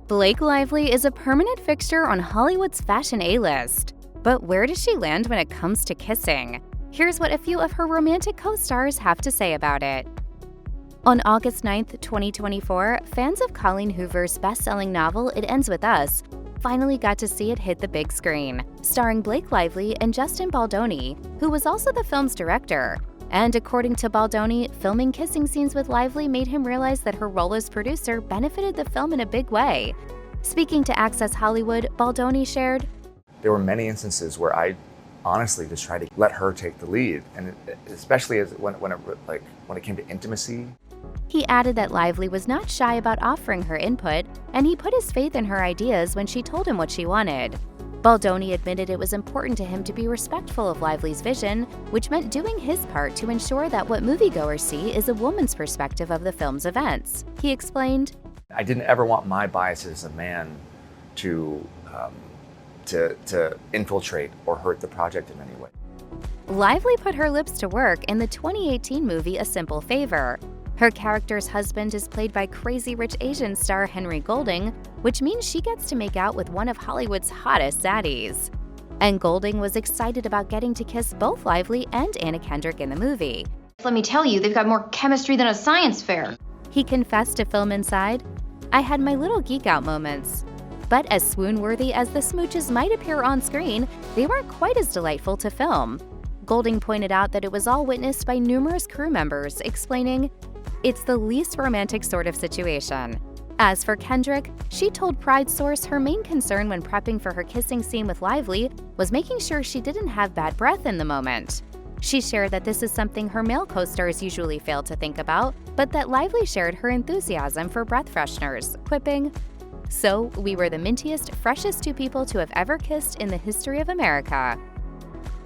Blake Lively is a permanent fixture on Hollywood's fashion A-list. But where does she land when it comes to kissing? Here's what a few of her romantic co-stars have to say about it. On August 9, 2024, fans of Colleen Hoover's best-selling novel It Ends With Us finally got to see it hit the big screen, starring Blake Lively and Justin Baldoni, who was also the film's director. And according to Baldoni, filming kissing scenes with Lively made him realize that her role as producer benefited the film in a big way. Speaking to Access Hollywood, Baldoni shared, "There were many instances where I honestly just tried to let her take the lead, and especially when it came to intimacy." He added that Lively was not shy about offering her input, and he put his faith in her ideas when she told him what she wanted. Baldoni admitted it was important to him to be respectful of Lively's vision, which meant doing his part to ensure that what moviegoers see is a woman's perspective of the film's events. He explained, "I didn't ever want my biases as a man to infiltrate or hurt the project in any way." Lively put her lips to work in the 2018 movie A Simple Favor. Her character's husband is played by Crazy Rich Asian star Henry Golding, which means she gets to make out with one of Hollywood's hottest zaddies. And Golding was excited about getting to kiss both Lively and Anna Kendrick in the movie. "Let me tell you, they've got more chemistry than a science fair." He confessed to Film Inside, "I had my little geek-out moments. But as swoon-worthy as the smooches might appear on screen, they weren't quite as delightful to film." Golding pointed out that it was all witnessed by numerous crew members, explaining, "It's the least romantic sort of situation." As for Kendrick, she told Pride Source her main concern when prepping for her kissing scene with Lively was making sure she didn't have bad breath in the moment. She shared that this is something her male co-stars usually fail to think about, but that Lively shared her enthusiasm for breath fresheners, quipping, "So, we were the mintiest, freshest two people to have ever kissed in the history of America."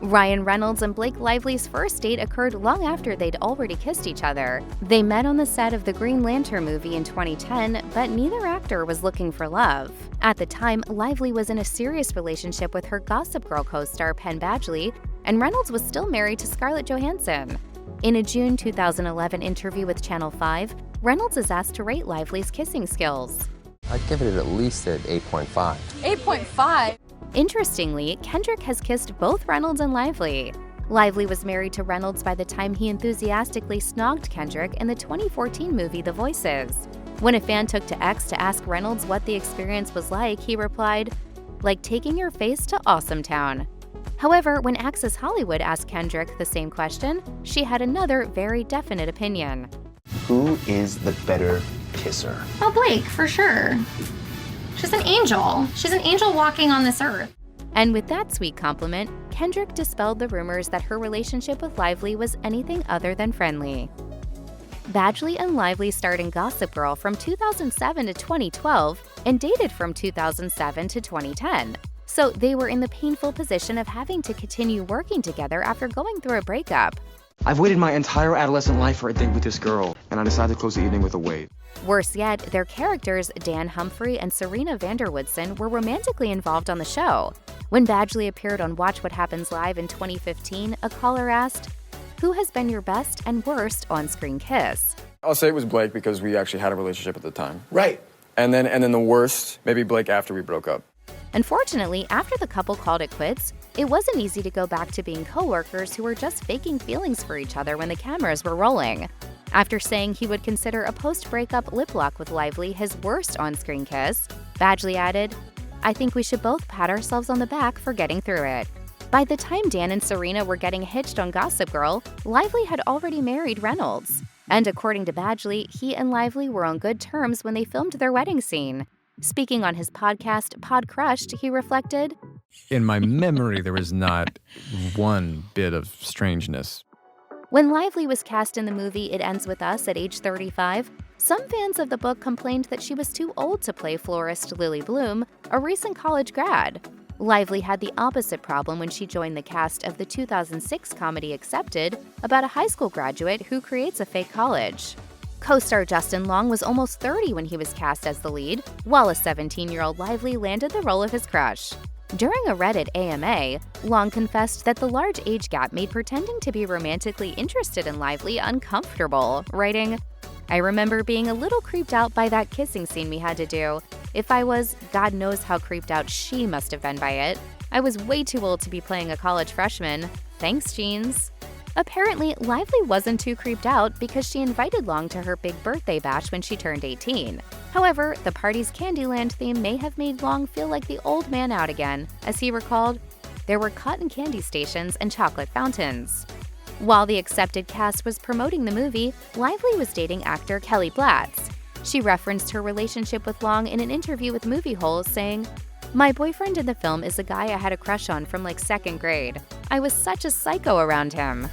Ryan Reynolds and Blake Lively's first date occurred long after they'd already kissed each other. They met on the set of the Green Lantern movie in 2010, but neither actor was looking for love. At the time, Lively was in a serious relationship with her Gossip Girl co-star Penn Badgley, and Reynolds was still married to Scarlett Johansson. In a June 2011 interview with Channel 5, Reynolds is asked to rate Lively's kissing skills. I'd give it at least an 8.5. 8.5? Interestingly, Kendrick has kissed both Reynolds and Lively. Lively was married to Reynolds by the time he enthusiastically snogged Kendrick in the 2014 movie The Voices. When a fan took to X to ask Reynolds what the experience was like, he replied, "Like taking your face to Awesome Town." However, when Access Hollywood asked Kendrick the same question, she had another very definite opinion. "Who is the better kisser?" "Oh, Blake, for sure. She's an angel. She's an angel walking on this earth." And with that sweet compliment, Kendrick dispelled the rumors that her relationship with Lively was anything other than friendly. Badgley and Lively starred in Gossip Girl from 2007 to 2012 and dated from 2007 to 2010. So they were in the painful position of having to continue working together after going through a breakup. "I've waited my entire adolescent life for a date with this girl, and I decided to close the evening with a wave." Worse yet, their characters, Dan Humphrey and Serena Vanderwoodson, were romantically involved on the show. When Badgley appeared on Watch What Happens Live in 2015, a caller asked, "Who has been your best and worst on-screen kiss?" I'll say it was Blake because we actually had a relationship at the time. Right. And then the worst, maybe Blake after we broke up. Unfortunately, after the couple called it quits, it wasn't easy to go back to being co-workers who were just faking feelings for each other when the cameras were rolling. After saying he would consider a post-breakup lip lock with Lively his worst on-screen kiss, Badgley added, "I think we should both pat ourselves on the back for getting through it." By the time Dan and Serena were getting hitched on Gossip Girl, Lively had already married Reynolds. And according to Badgley, he and Lively were on good terms when they filmed their wedding scene. Speaking on his podcast, Pod Crushed, he reflected, "In my memory, there was not one bit of strangeness." When Lively was cast in the movie It Ends With Us at age 35, some fans of the book complained that she was too old to play florist Lily Bloom, a recent college grad. Lively had the opposite problem when she joined the cast of the 2006 comedy Accepted, about a high school graduate who creates a fake college. Co-star Justin Long was almost 30 when he was cast as the lead, while a 17-year-old Lively landed the role of his crush. During a Reddit AMA, Long confessed that the large age gap made pretending to be romantically interested in Lively uncomfortable, writing, "I remember being a little creeped out by that kissing scene we had to do. If I was, God knows how creeped out she must have been by it. I was way too old to be playing a college freshman. Thanks, Jeans. Apparently, Lively wasn't too creeped out because she invited Long to her big birthday bash when she turned 18. However, the party's Candyland theme may have made Long feel like the old man out again. As he recalled, there were cotton candy stations and chocolate fountains. While the accepted cast was promoting the movie, Lively was dating actor Kelly Blatz. She referenced her relationship with Long in an interview with Movie Hole, saying, "My boyfriend in the film is a guy I had a crush on from like second grade. I was such a psycho around him."